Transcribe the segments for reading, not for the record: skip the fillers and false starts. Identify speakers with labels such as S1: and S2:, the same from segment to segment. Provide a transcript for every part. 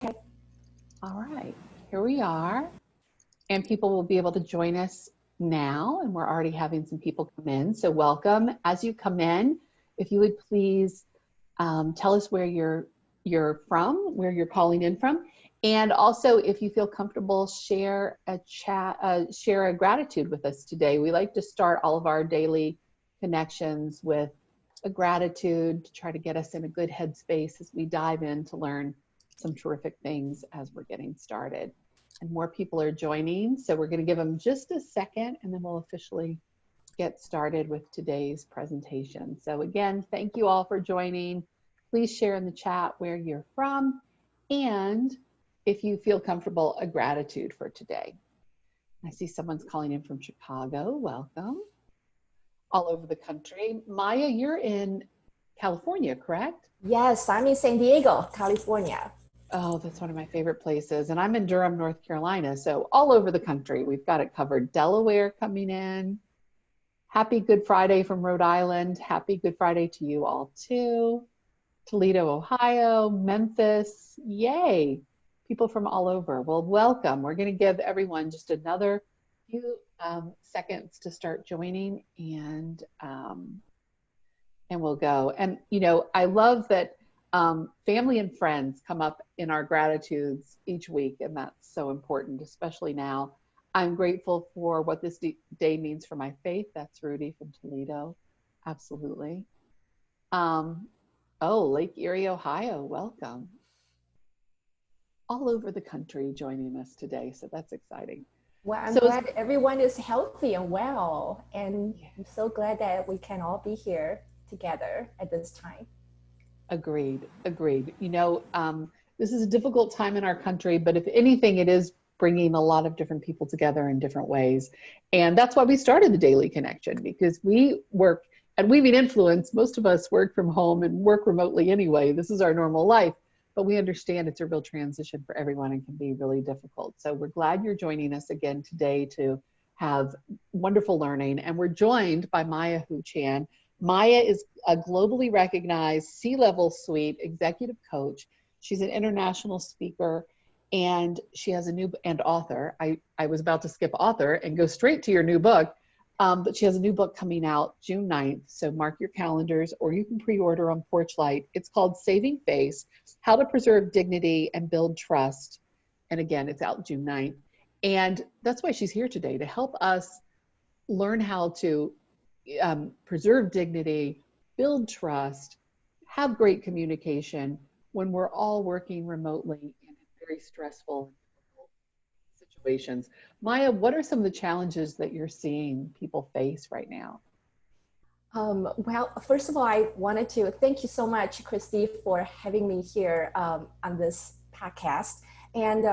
S1: Okay.
S2: All right, here we are. And people will be able to join us now. And we're already having some people come in. So welcome. As you come in, if you would please tell us where you're from, where you're calling in from. And also, if you feel comfortable, share a gratitude with us today. We like to start all of our daily connections with a gratitude to try to get us in a good headspace as we dive in to learn some terrific things as we're getting started. And more people are joining, so we're going to give them just a second and then we'll officially get started with today's presentation. So again, thank you all for joining. Please share in the chat where you're from and if you feel comfortable, a gratitude for today. I see someone's calling in from Chicago. Welcome. All over the country. Maya, you're in California, correct?
S1: Yes, I'm in San Diego, California.
S2: Oh, that's one of my favorite places. And I'm in Durham, North Carolina. So all over the country, we've got it covered. Delaware coming in. Happy Good Friday from Rhode Island. Happy Good Friday to you all too. Toledo, Ohio, Memphis. Yay. People from all over. Well, welcome. We're going to give everyone just another few seconds to start joining and we'll go. And, you know, I love that family and friends come up in our gratitudes each week, and that's so important, especially now. I'm grateful for what this day means for my faith. That's Rudy from Toledo. Absolutely. Oh, Lake Erie, Ohio. Welcome. All over the country joining us today, so that's exciting.
S1: Well, I'm
S2: So
S1: glad everyone is healthy and well, and
S2: yeah.
S1: I'm so glad that we can all be here together at this time.
S2: Agreed, agreed. You know, this is a difficult time in our country, but if anything, it is bringing a lot of different people together in different ways. And that's why we started the Daily Connection, because we work at Weaving Influence. Most of us work from home and work remotely anyway. This is our normal life, but we understand it's a real transition for everyone and can be really difficult. So we're glad you're joining us again today to have wonderful learning. And we're joined by Maya Hu Chan. Maya is a globally recognized C-level suite executive coach. She's an international speaker and she has a new, and author. I was about to skip author and go straight to your new book, but she has a new book coming out June 9th. So mark your calendars or you can pre-order on Porchlight. It's called Saving Face, How to Preserve Dignity and Build Trust. And again, it's out June 9th. And that's why she's here today, to help us learn how to preserve dignity, build trust, have great communication when we're all working remotely in very stressful situations. Maya, what are some of the challenges that you're seeing people face right now?
S1: Well, first of all, I wanted to thank you so much, Christy, for having me here on this podcast. And,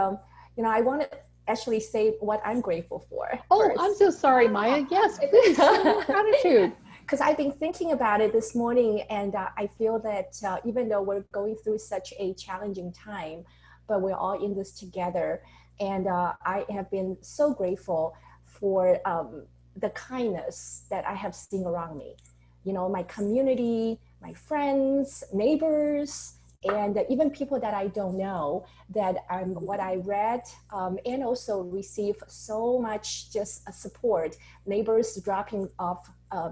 S1: you know, I want to actually say what I'm grateful for.
S2: Oh,
S1: first.
S2: I'm so sorry, Maya. Yes, please, gratitude.
S1: Because I've been thinking about it this morning, and I feel that even though we're going through such a challenging time, but we're all in this together. And I have been so grateful for the kindness that I have seen around me. You know, my community, my friends, neighbors, and even people that I don't know, that what I read and also receive so much just support. Neighbors dropping off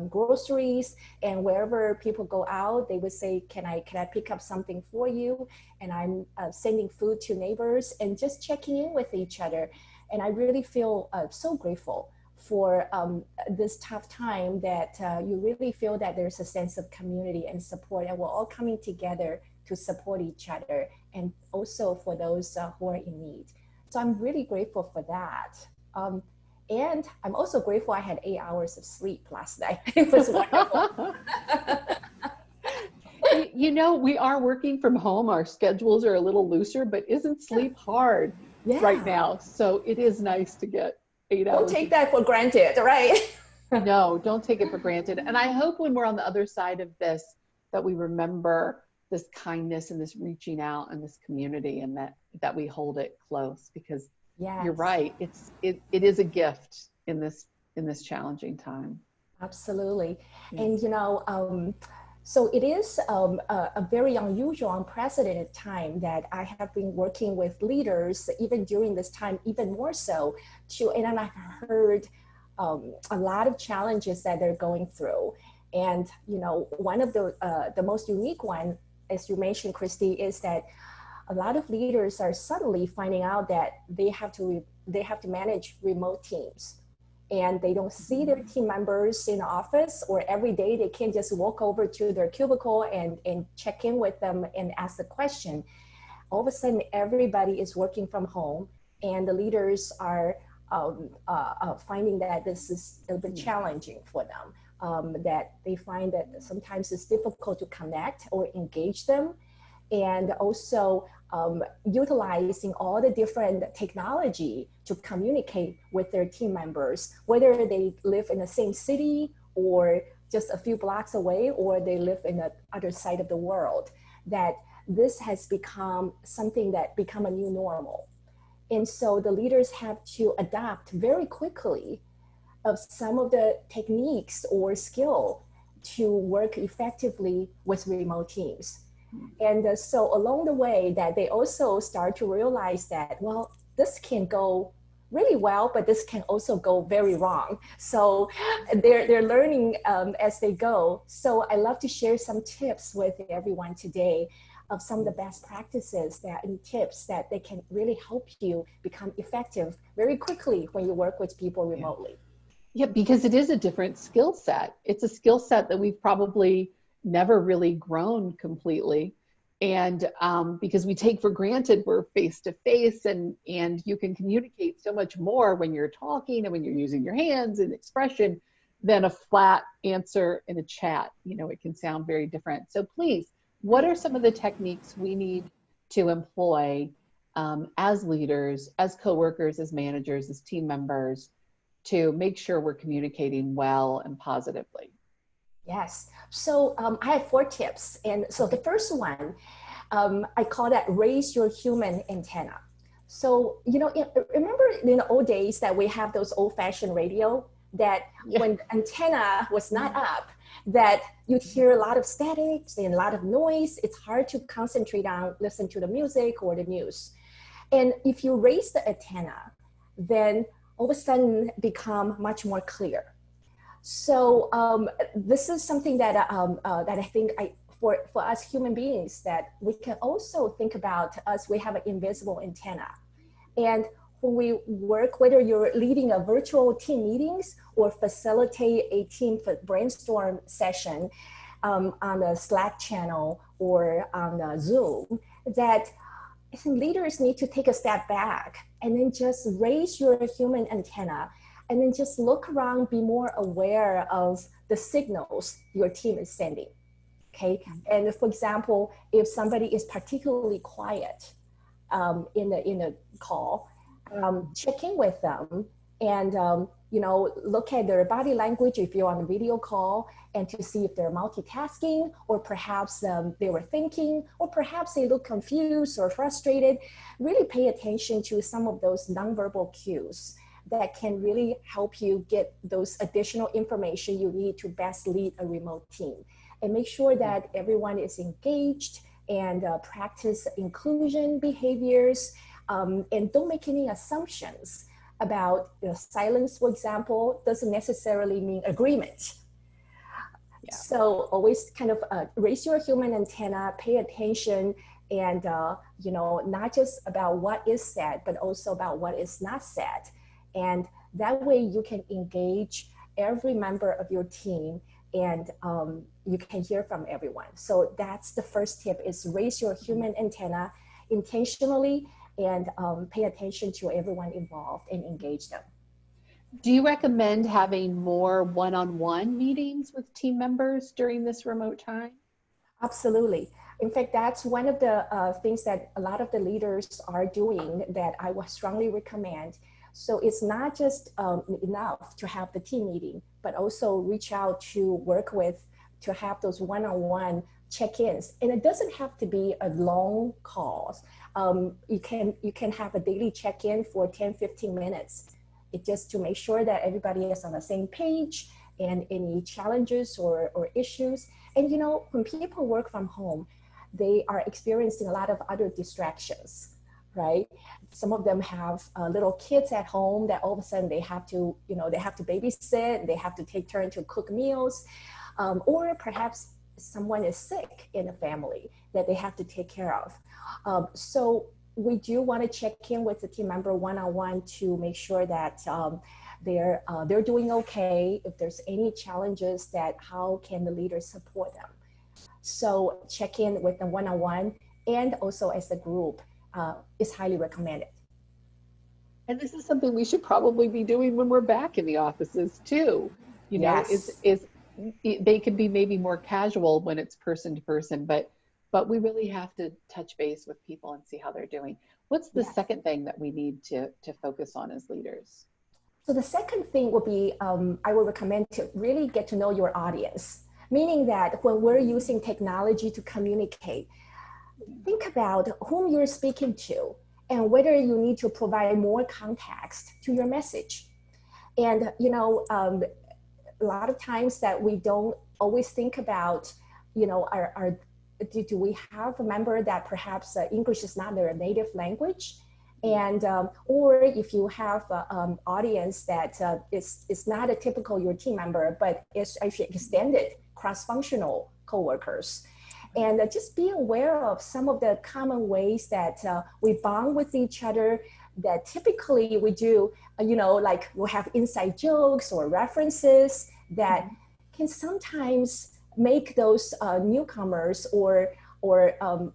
S1: groceries, and wherever people go out, they would say, can I pick up something for you? And I'm sending food to neighbors and just checking in with each other. And I really feel so grateful for this tough time, that you really feel that there's a sense of community and support, and we're all coming together to support each other, and also for those who are in need. So I'm really grateful for that. And I'm also grateful I had 8 hours of sleep last night. It was wonderful.
S2: You know, we are working from home. Our schedules are a little looser, but isn't sleep hard right now? So it is nice to get 8 hours.
S1: Don't take that for granted, right?
S2: No, don't take it for granted. And I hope when we're on the other side of this, that we remember this kindness and this reaching out and this community, and that we hold it close, because you're right. It is a gift in this challenging time.
S1: Absolutely. And you know, So it is a very unusual, unprecedented time that I have been working with leaders, even during this time, even more so, and I've heard a lot of challenges that they're going through. And, one of the most unique one, as you mentioned, Christy, is that a lot of leaders are suddenly finding out that they have to manage remote teams, and they don't see their team members in the office, or every day they can't just walk over to their cubicle and check in with them and ask the question. All of a sudden, everybody is working from home, and the leaders are finding that this is a bit challenging for them, that they find that sometimes it's difficult to connect or engage them, and also utilizing all the different technology to communicate with their team members, whether they live in the same city or just a few blocks away, or they live in the other side of the world, that this has become something that become a new normal. And so the leaders have to adapt very quickly of some of the techniques or skill to work effectively with remote teams. And so along the way that they also start to realize that, well, this can go really well, but this can also go very wrong. So they're learning as they go. So I love to share some tips with everyone today of some of the best practices and tips that they can really help you become effective very quickly when you work with people remotely.
S2: Yeah, because it is a different skill set. It's a skill set that we've probably never really grown completely. And because we take for granted we're face to face, and you can communicate so much more when you're talking and when you're using your hands and expression than a flat answer in a chat. It can sound very different. So please, what are some of the techniques we need to employ as leaders, as coworkers, as managers, as team members, to make sure we're communicating well and positively?
S1: Yes. So I have 4 tips. And so the first one, I call that raise your human antenna. So, remember in the old days that we have those old fashioned radio that when the antenna was not up, that you'd hear a lot of static and a lot of noise. It's hard to concentrate on, listen to the music or the news. And if you raise the antenna, then all of a sudden become much more clear. So this is something that that I think for us human beings, that we can also think about us. We have an invisible antenna, and when we work, whether you're leading a virtual team meetings or facilitate a team brainstorm session on a Slack channel or on a Zoom, that I think leaders need to take a step back and then just raise your human antenna, and then just look around, be more aware of the signals your team is sending. Okay. And for example, if somebody is particularly quiet in the call, check in with them and look at their body language if you're on a video call, and to see if they're multitasking, or perhaps they were thinking, or perhaps they look confused or frustrated. Really pay attention to some of those nonverbal cues that can really help you get those additional information you need to best lead a remote team. And make sure that everyone is engaged, and practice inclusion behaviors, and don't make any assumptions about silence, for example, doesn't necessarily mean agreement. Yeah. So always kind of raise your human antenna, pay attention, and not just about what is said, but also about what is not said. And that way you can engage every member of your team, and you can hear from everyone. So that's the first tip, is raise your human antenna intentionally, and pay attention to everyone involved and engage them.
S2: Do you recommend having more one-on-one meetings with team members during this remote time?
S1: Absolutely. In fact, that's one of the things that a lot of the leaders are doing that I would strongly recommend. So it's not just enough to have the team meeting, but also reach out to work with, to have those one-on-one check-ins. And it doesn't have to be a long call. You can have a daily check-in for 10, 15 minutes. It just to make sure that everybody is on the same page, and any challenges or issues. And when people work from home, they are experiencing a lot of other distractions, right? Some of them have little kids at home that all of a sudden they have to, they have to babysit, they have to take turn to cook meals, or perhaps someone is sick in the family that they have to take care of. So we do want to check in with the team member one-on-one to make sure that they're doing okay. If there's any challenges, that how can the leader support them? So check in with them one-on-one and also as a group is highly recommended.
S2: And this is something we should probably be doing when we're back in the offices too.
S1: Yes.
S2: They can be maybe more casual when it's person to person, but we really have to touch base with people and see how they're doing. What's the second thing that we need to focus on as leaders?
S1: So the second thing would be, I would recommend to really get to know your audience, meaning that when we're using technology to communicate, think about whom you're speaking to and whether you need to provide more context to your message. And, a lot of times that we don't always think about, do we have a member that perhaps English is not their native language? And or if you have an audience that is not a typical your team member, but is actually extended cross-functional coworkers. And just be aware of some of the common ways that we bond with each other that typically we do, like we'll have inside jokes or references that can sometimes make those newcomers or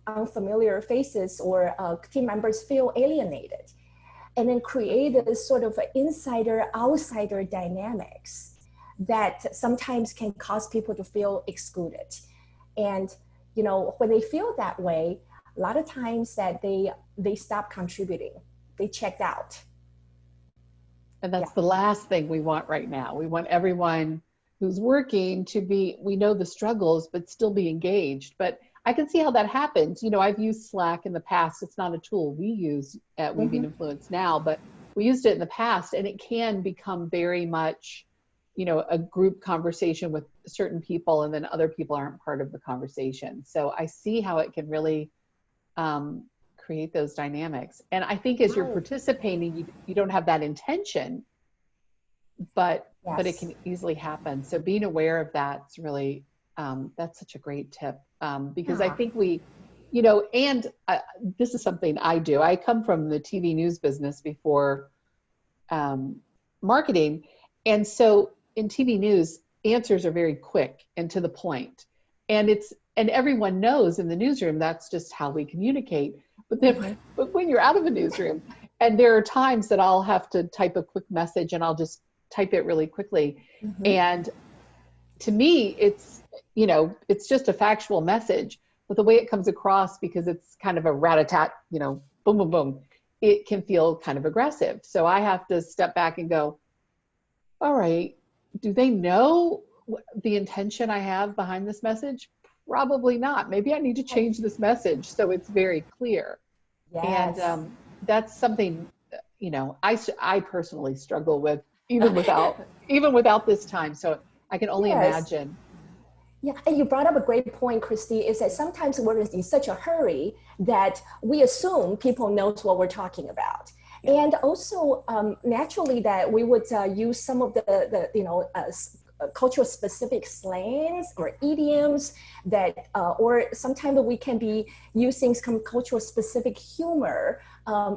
S1: unfamiliar faces or team members feel alienated, and then create this sort of insider-outsider dynamics that sometimes can cause people to feel excluded. And when they feel that way, a lot of times that they stop contributing, they checked out.
S2: And that's the last thing we want right now. We want everyone who's working to be, we know the struggles, but still be engaged. But I can see how that happens. I've used Slack in the past. It's not a tool we use at Weaving Influence now, but we used it in the past, and it can become very much, a group conversation with certain people, and then other people aren't part of the conversation. So I see how it can really create those dynamics. And I think as you're participating, you don't have that intention, but it can easily happen. So being aware of that's really, that's such a great tip. Because I think this is something I do. I come from the TV news business before marketing. And so in TV news, answers are very quick and to the point. And everyone knows in the newsroom, that's just how we communicate. But when you're out of a newsroom, and there are times that I'll have to type a quick message and I'll just type it really quickly. And to me, it's just a factual message, but the way it comes across, because it's kind of a rat-a-tat, boom, boom, boom, it can feel kind of aggressive. So I have to step back and go, all right, do they know the intention I have behind this message? Probably not. Maybe I need to change this message so it's very clear.
S1: Yes.
S2: And that's something, I personally struggle with even without this time. So I can only imagine.
S1: Yeah, and you brought up a great point, Christy, is that sometimes we're in such a hurry that we assume people knows what we're talking about. And also naturally that we would use some of the cultural specific slangs or idioms that, or sometimes we can be using some cultural specific humor,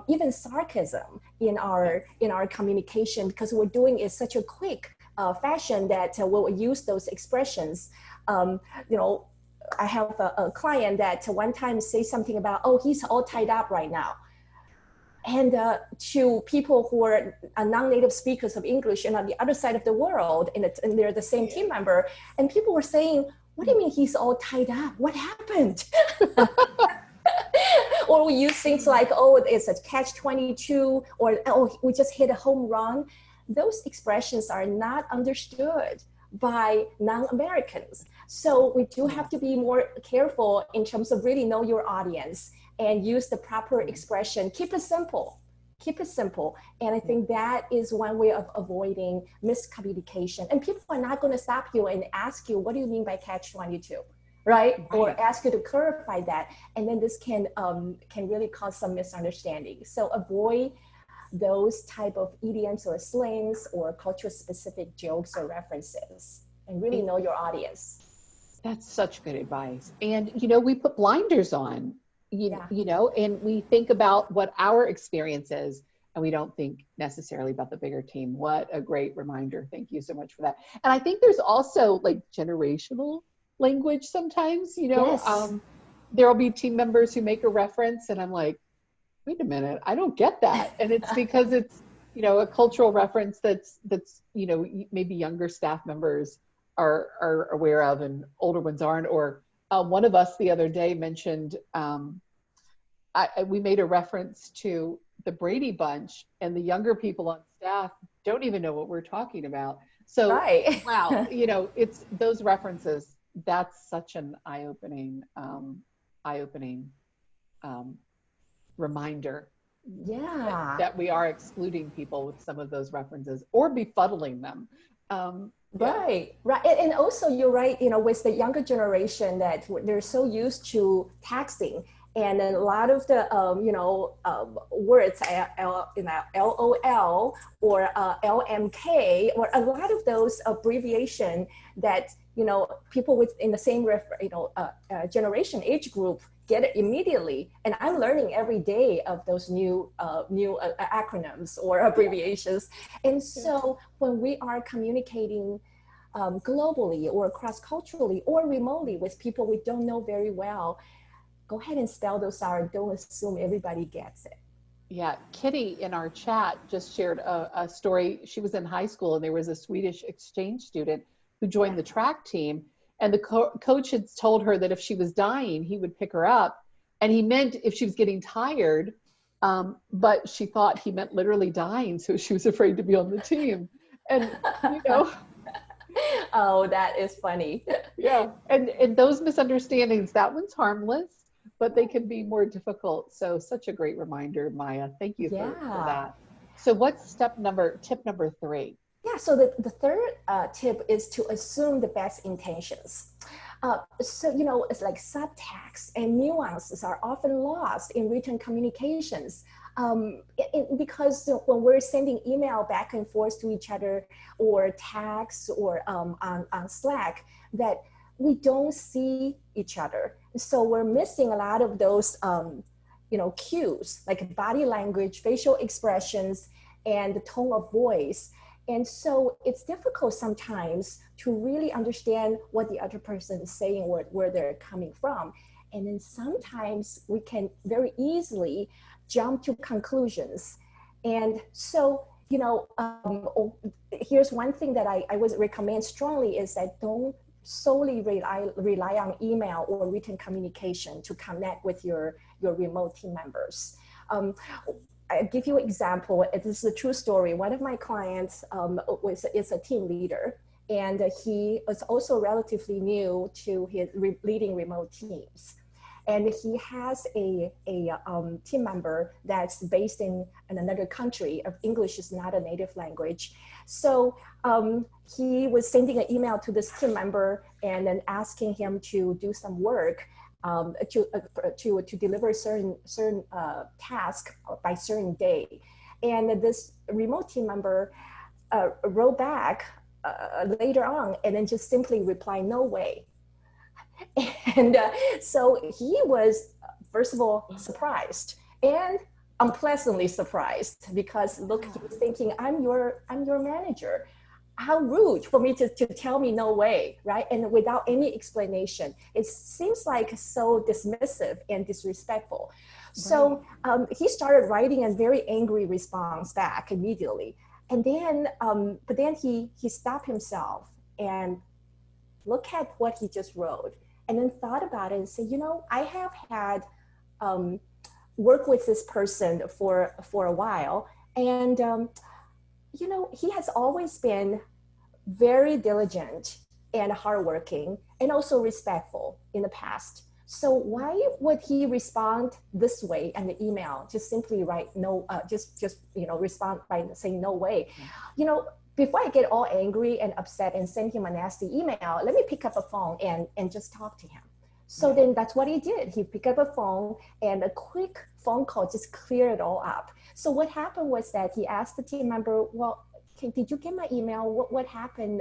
S1: even sarcasm in our communication, because we're doing it such a quick fashion that we'll use those expressions. I have a client that one time say something about, oh, he's all tied up right now. And to people who are non-native speakers of English and on the other side of the world, and they're the same team member, and people were saying, what do you mean he's all tied up? What happened? Or we use things like, oh, it's a catch-22, or oh, we just hit a home run. Those expressions are not understood by non-Americans. So we do have to be more careful in terms of really know your audience and use the proper expression. Keep it simple. Keep it simple. And I think that is one way of avoiding miscommunication. And people are not going to stop you and ask you, what do you mean by catch 22? Right? Or ask you to clarify that. And then this can really cause some misunderstanding. So avoid those type of idioms or slangs or culture specific jokes or references, and really know your audience.
S2: That's such good advice. And, we put blinders on, and we think about what our experience is, and we don't think necessarily about the bigger team. What a great reminder. Thank you so much for that. And I think there's also like generational language sometimes,
S1: Yes.
S2: there'll be team members who make a reference and I'm like, wait a minute, I don't get that. And it's because it's, a cultural reference that's, maybe younger staff members are aware of and older ones aren't. Or one of us the other day mentioned, we made a reference to the Brady Bunch, and the younger people on staff don't even know what we're talking about. So,
S1: right.
S2: wow, it's those references. That's such an eye-opening reminder.
S1: Yeah.
S2: That we are excluding people with some of those references or befuddling them.
S1: Right. And also you're right, with the younger generation that they're so used to texting, and a lot of the, words, LOL or LMK, or a lot of those abbreviation that, people within the same, generation age group get it immediately. And I'm learning every day of those new acronyms or abbreviations. And so when we are communicating globally or cross-culturally or remotely with people we don't know very well, go ahead and spell those out. Don't assume everybody gets it.
S2: Yeah, Kitty in our chat just shared a story. She was in high school and there was a Swedish exchange student who joined the track team. And the coach had told her that if she was dying, he would pick her up. And he meant if she was getting tired, but she thought he meant literally dying. So she was afraid to be on the team. And,
S1: Oh, that is funny.
S2: Yeah. And those misunderstandings, that one's harmless, but they can be more difficult. So such a great reminder, Maya. Thank you for that. So what's tip number 3?
S1: Yeah, so the third tip is to assume the best intentions. So, it's like subtext and nuances are often lost in written communications. Because when we're sending email back and forth to each other or text or on Slack, that we don't see each other. So we're missing a lot of those, cues like body language, facial expressions, and the tone of voice. And so it's difficult sometimes to really understand what the other person is saying or where they're coming from. And then sometimes we can very easily jump to conclusions. And so, here's one thing that I would recommend strongly is that don't solely rely on email or written communication to connect with your remote team members. I'll give you an example. This is a true story. One of my clients is a team leader, and he was also relatively new to his leading remote teams. And he has a team member that's based in another country. English is not a native language. So he was sending an email to this team member and then asking him to do some work to deliver certain task by certain day. And this remote team member wrote back later on and then just simply replied, "No way." And so he was, first of all, surprised and unpleasantly surprised, because look, he was thinking, I'm your manager. How rude for me to tell me no way, right? And without any explanation. It seems like so dismissive and disrespectful. So he started writing a very angry response back immediately. And then, but then he stopped himself and looked at what he just wrote, and then thought about it and said, I have had worked with this person for a while, and he has always been very diligent and hardworking and also respectful in the past. So why would he respond this way in the email? Just simply write no, just respond by saying no way. You know, before I get all angry and upset and send him a nasty email, let me pick up a phone and just talk to him. So then that's what he did. He picked up a phone, and a quick phone call just cleared it all up. So what happened was that he asked the team member, well, did you get my email? What happened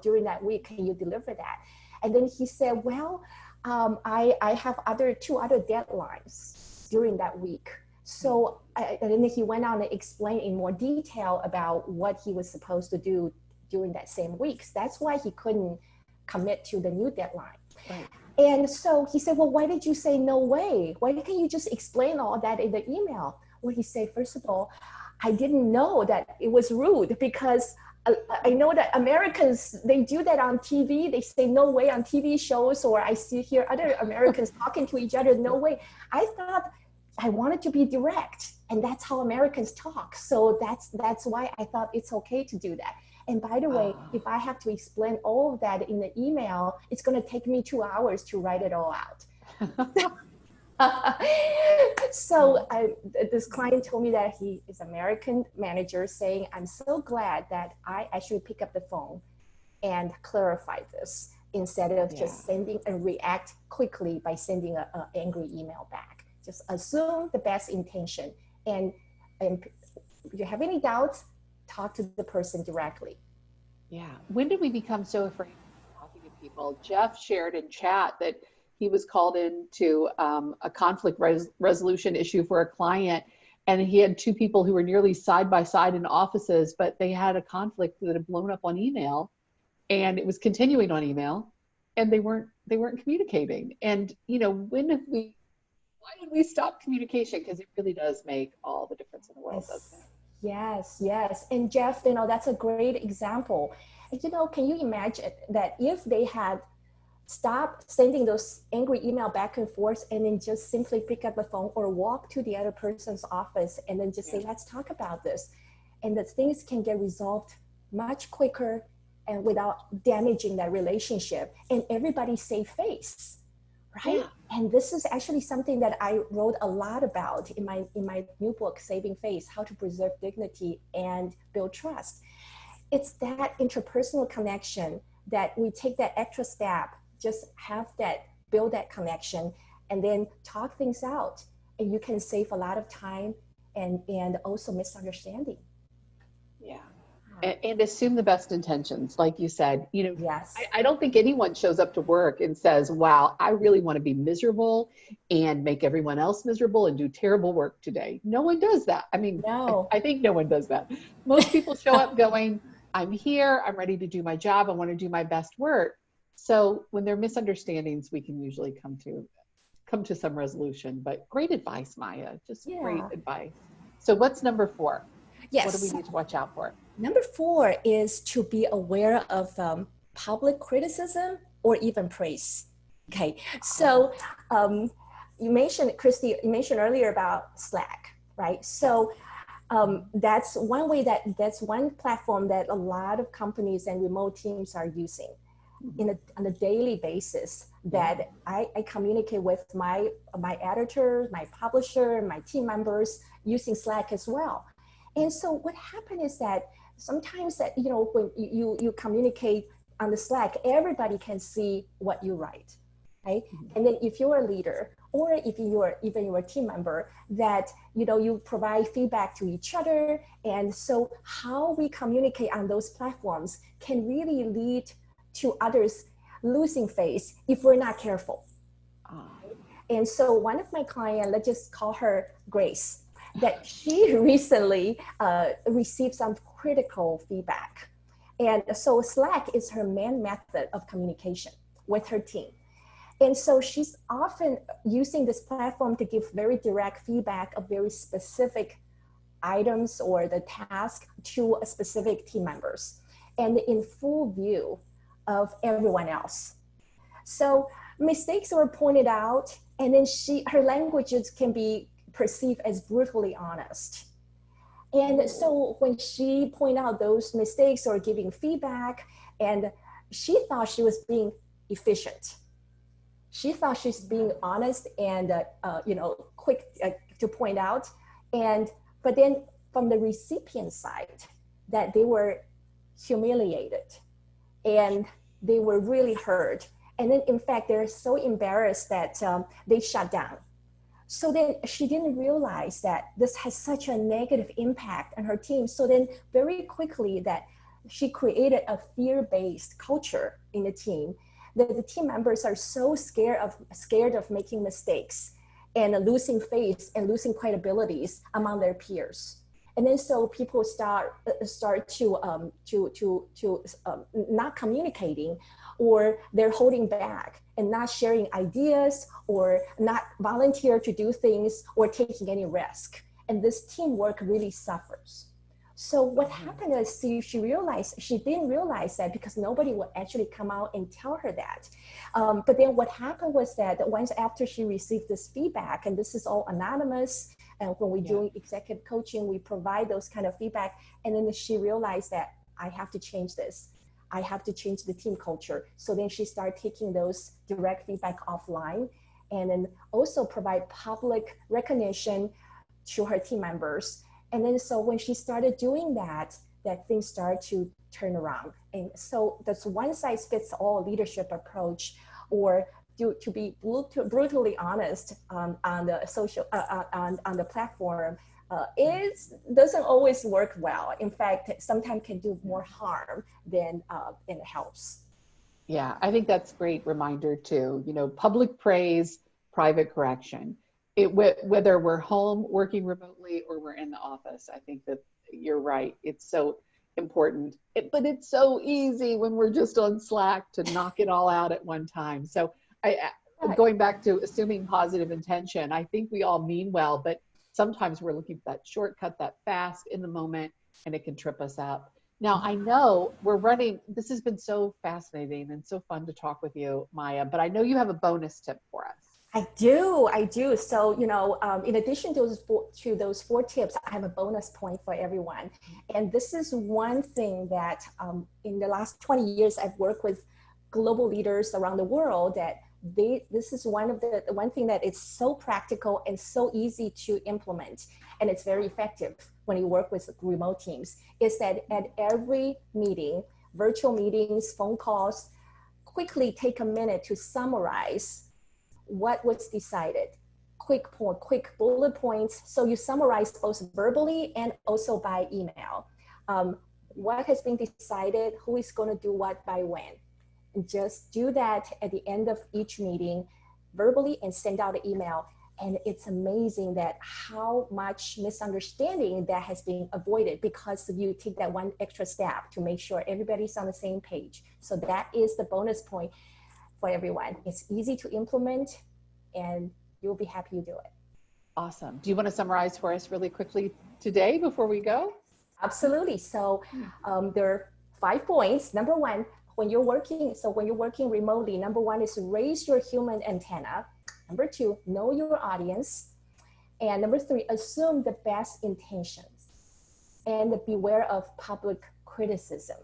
S1: during that week? Can you deliver that? And then he said, well, I have two other deadlines during that week. So and then he went on to explain in more detail about what he was supposed to do during that same week. So that's why he couldn't commit to the new deadline.
S2: Right.
S1: And so he said, well, why did you say no way? Why can't you just explain all that in the email? Well, he said, first of all, I didn't know that it was rude, because I know that Americans, they do that on TV. They say no way on TV shows, or I hear other Americans talking to each other, no way. I thought I wanted to be direct, and that's how Americans talk. So that's why I thought it's okay to do that. And by the way, if I have to explain all of that in the email, it's going to take me 2 hours to write it all out. So this client told me that he is an American manager, saying, I'm so glad that I actually pick up the phone and clarify this instead of just sending and react quickly by sending an angry email back. Just assume the best intention. And if you have any doubts, talk to the person directly.
S2: Yeah. When did we become so afraid of talking to people? Jeff shared in chat that he was called into a conflict resolution issue for a client, and he had two people who were nearly side by side in offices, but they had a conflict that had blown up on email, and it was continuing on email, and they weren't communicating. And why did we stop communication? Because it really does make all the difference in the world, doesn't it?
S1: Yes. And Jeff, that's a great example. And, can you imagine that if they had stopped sending those angry email back and forth, and then just simply pick up the phone or walk to the other person's office and then just say, let's talk about this. And that things can get resolved much quicker and without damaging that relationship, and everybody save face, right? Yeah. And this is actually something that I wrote a lot about in my new book, Saving Face: How to Preserve Dignity and Build Trust. It's that interpersonal connection that we take that extra step, just build that connection, and then talk things out. And you can save a lot of time and also misunderstanding.
S2: Yeah. And assume the best intentions, like you said.
S1: Yes.
S2: I don't think anyone shows up to work and says, wow, I really want to be miserable and make everyone else miserable and do terrible work today. No one does that. I mean, no. I think no one does that. Most people show up going, I'm here, I'm ready to do my job, I want to do my best work. So when there are misunderstandings, we can usually come to some resolution. But great advice, Maya. Just great advice. So what's number 4?
S1: Yes.
S2: What do we need to watch out for?
S1: Number 4 is to be aware of public criticism or even praise. Okay. So you mentioned, Christy, earlier about Slack, right? So that's one way that's one platform that a lot of companies and remote teams are using on a daily basis, that I communicate with my editor, my publisher, my team members using Slack as well. And so what happened is that sometimes that, when you communicate on the Slack, everybody can see what you write, right? And then if you're a leader, or if you're a team member, that, you provide feedback to each other. And so how we communicate on those platforms can really lead to others losing face if we're not careful. And so one of my clients, let's just call her Grace, that she recently received some critical feedback. And so Slack is her main method of communication with her team. And so she's often using this platform to give very direct feedback of very specific items or the task to a specific team members, and in full view of everyone else. So mistakes were pointed out, and then her languages can be perceived as brutally honest. And so when she pointed out those mistakes or giving feedback, and she thought she was being efficient. She thought she's being honest and quick to point out, and but then from the recipient side, that they were humiliated and they were really hurt. And then, in fact, they're so embarrassed that they shut down. So then she didn't realize that this has such a negative impact on her team. So then very quickly that she created a fear-based culture in the team, that the team members are so scared of making mistakes and losing face and losing credibilities among their peers. And then so people start to not communicating, or they're holding back and not sharing ideas, or not volunteer to do things, or taking any risk. And this teamwork really suffers. So what happened is she realized, she didn't realize that because nobody would actually come out and tell her that. But then what happened was that once after she received this feedback, and this is all anonymous, and when we do executive coaching, we provide those kind of feedback. And then she realized that I have to change this. I have to change the team culture. So then she started taking those direct feedback offline, and then also provide public recognition to her team members. And then so when she started doing that, that things started to turn around. And so that's one size fits all leadership approach, or to be brutally honest on the social on the platform, it doesn't always work well. In fact, sometimes can do more harm than it helps.
S2: Yeah, I think that's a great reminder too. You know, public praise, private correction. Whether we're home working remotely or we're in the office, I think that you're right. It's so important, but it's so easy when we're just on Slack to knock it all out at one time. So going back to assuming positive intention, I think we all mean well, but sometimes we're looking for that shortcut, that fast in the moment, and it can trip us up. Now, I know we're running, this has been so fascinating and so fun to talk with you, Maya, but I know you have a bonus tip for us.
S1: I do. So, in addition to those four tips, I have a bonus point for everyone. And this is one thing that in the last 20 years, I've worked with global leaders around the world, that this is one thing that is so practical and so easy to implement. And it's very effective when you work with remote teams, is that at every meeting, virtual meetings, phone calls, quickly take a minute to summarize what was decided. Quick bullet points. So you summarize both verbally and also by email. What has been decided, who is going to do what by when. And just do that at the end of each meeting verbally and send out an email. And it's amazing that how much misunderstanding that has been avoided because you take that one extra step to make sure everybody's on the same page. So that is the bonus point for everyone. It's easy to implement, and you'll be happy you do it.
S2: Awesome. Do you want to summarize for us really quickly today before we go?
S1: Absolutely. So there are 5 points. Number one, when you're working remotely, number one is raise your human antenna. Number two, know your audience. And number three, assume the best intentions and beware of public criticism.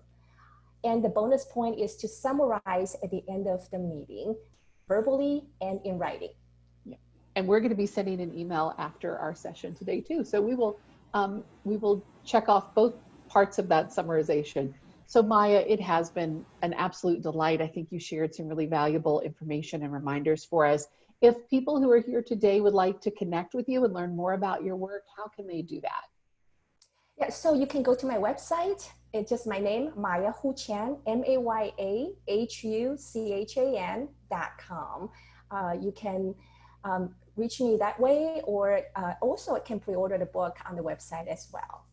S1: And the bonus point is to summarize at the end of the meeting, verbally and in writing.
S2: Yeah. And we're going to be sending an email after our session today too. So we will check off both parts of that summarization. So Maya, it has been an absolute delight. I think you shared some really valuable information and reminders for us. If people who are here today would like to connect with you and learn more about your work, how can they do that?
S1: Yeah, so you can go to my website. It's just my name, Maya Huchan, MayaHuchan.com. You can reach me that way, or also can pre-order the book on the website as well.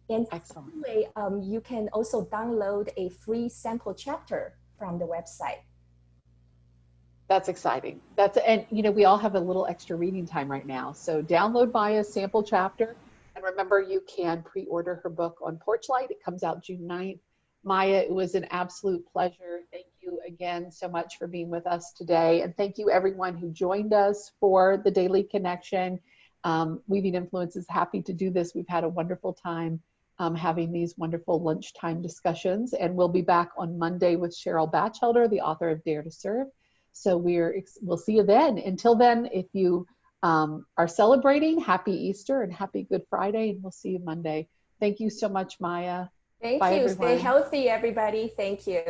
S1: And
S2: excellent.
S1: Way, you can also download a free sample chapter from the website.
S2: That's exciting. And we all have a little extra reading time right now. So download Maya's sample chapter. And remember, you can pre-order her book on Porchlight. It comes out June 9th. Maya, it was an absolute pleasure. Thank you again so much for being with us today. And thank you everyone who joined us for the Daily Connection. Weaving Influence is happy to do this. We've had a wonderful time having these wonderful lunchtime discussions. And we'll be back on Monday with Cheryl Batchelder, the author of Dare to Serve. So we'll see you then. Until then, if you are celebrating, happy Easter and happy Good Friday, and we'll see you Monday. Thank you so much, Maya.
S1: Thank
S2: Bye,
S1: you. Stay
S2: everyone.
S1: healthy, everybody. Thank you.